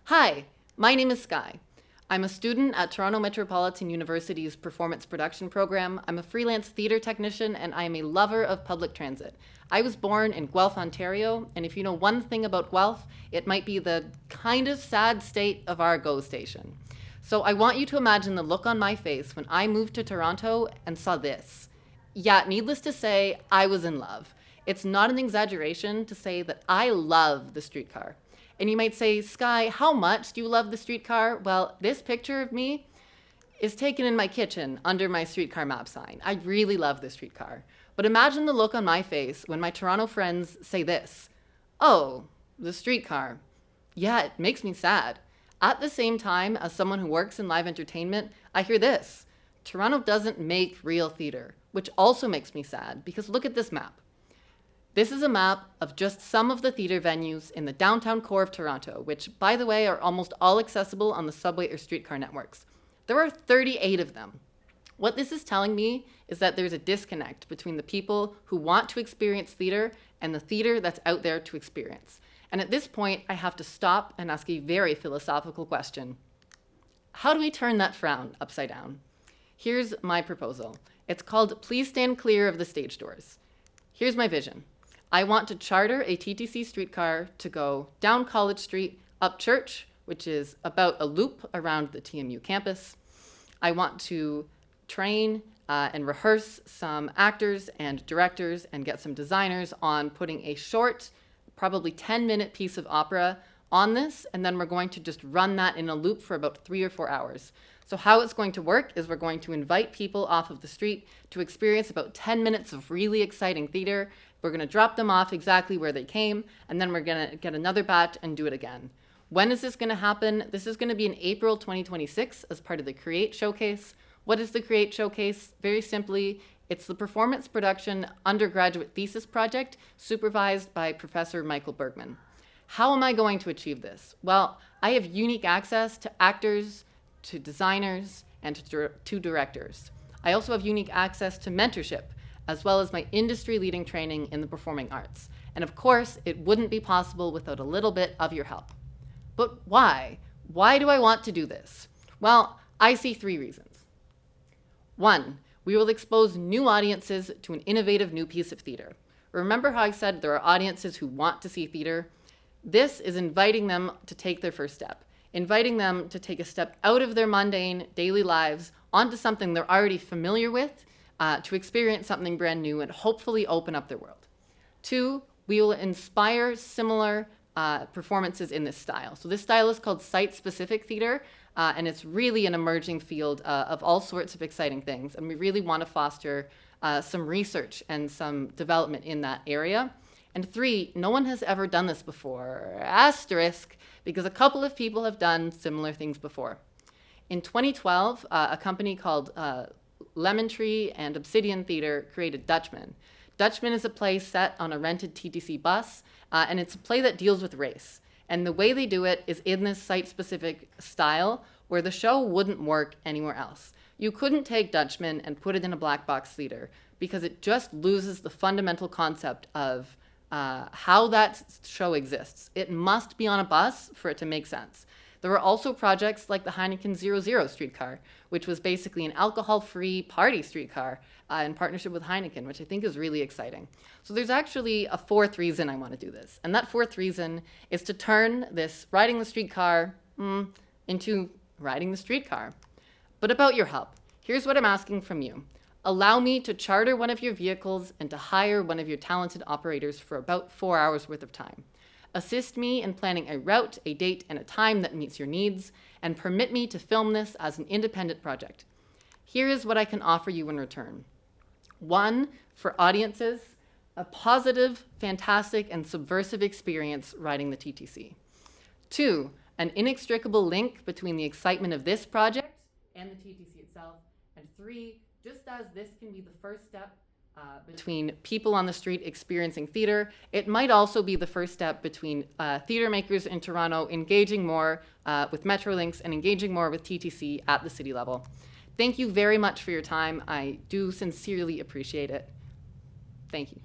Hi, my name is Sky. I'm a student at Toronto Metropolitan University's Performance Production program. I'm a freelance theatre technician, and I am a lover of public transit. I was born in Guelph, Ontario, and if you know one thing about Guelph, it might be the kind of sad state of our GO station. So I want you to imagine the look on my face when I moved to Toronto and saw this. Yeah, needless to say, I was in love. It's not an exaggeration to say that I love the streetcar. And you might say, Sky, how much do you love the streetcar? Well, this picture of me is taken in my kitchen under my streetcar map sign. I really love the streetcar. But imagine the look on my face when my Toronto friends say this. Oh, the streetcar. Yeah, it makes me sad. At the same time, as someone who works in live entertainment, I hear this. Toronto doesn't make real theater, which also makes me sad because look at this map. This is a map of just some of the theatre venues in the downtown core of Toronto, which, by the way, are almost all accessible on the subway or streetcar networks. There are 38 of them. What this is telling me is that there's a disconnect between the people who want to experience theatre and the theatre that's out there to experience. And at this point, I have to stop and ask a very philosophical question. How do we turn that frown upside down? Here's my proposal. It's called Please Stand Clear of the Stage Doors. Here's my vision. I want to charter a TTC streetcar to go down College Street, up Church, which is about a loop around the TMU campus. I want to train and rehearse some actors and directors and get some designers on putting a short, probably 10-minute piece of opera on this, and then we're going to just run that in a loop for about 3 or 4 hours. So how it's going to work is we're going to invite people off of the street to experience about 10 minutes of really exciting theater. We're going to drop them off exactly where they came, and then we're going to get another batch and do it again. When is this going to happen? This is going to be in April 2026 as part of the Create Showcase. What is the Create Showcase? Very simply, it's the performance production undergraduate thesis project supervised by Professor Michael Bergman. How am I going to achieve this? Well, I have unique access to actors, to designers, and to directors. I also have unique access to mentorship, as well as my industry-leading training in the performing arts. And of course, it wouldn't be possible without a little bit of your help. But why? Why do I want to do this? Well, I see 3 reasons. 1, we will expose new audiences to an innovative new piece of theater. Remember how I said there are audiences who want to see theater? This is inviting them to take their first step, inviting them to take a step out of their mundane daily lives onto something they're already familiar with, to experience something brand new and hopefully open up their world. 2, we will inspire similar performances in this style. So this style is called site-specific theater, and it's really an emerging field of all sorts of exciting things. And we really want to foster some research and some development in that area. And 3, no one has ever done this before, asterisk, because a couple of people have done similar things before. In 2012, a company called Lemon Tree and Obsidian Theatre created Dutchman. Dutchman is a play set on a rented TTC bus, and it's a play that deals with race. And the way they do it is in this site-specific style where the show wouldn't work anywhere else. You couldn't take Dutchman and put it in a black box theater because it just loses the fundamental concept of how that show exists. It must be on a bus for it to make sense. There were also projects like the Heineken 00 streetcar, which was basically an alcohol-free party streetcar in partnership with Heineken, which I think is really exciting. So there's actually a 4th reason I want to do this. And that 4th reason is to turn this riding the streetcar into riding the streetcar. But about your help, here's what I'm asking from you. Allow me to charter one of your vehicles and to hire one of your talented operators for about 4 hours worth of time. Assist me in planning a route, a date, and a time that meets your needs, and permit me to film this as an independent project. Here is what I can offer you in return. 1, for audiences, a positive, fantastic, and subversive experience riding the TTC. 2, an inextricable link between the excitement of this project and the TTC itself. And 3, just as this can be the first step between people on the street experiencing theater, it might also be the first step between theater makers in Toronto engaging more with Metrolinx and engaging more with TTC at the city level. Thank you very much for your time. I do sincerely appreciate it. Thank you.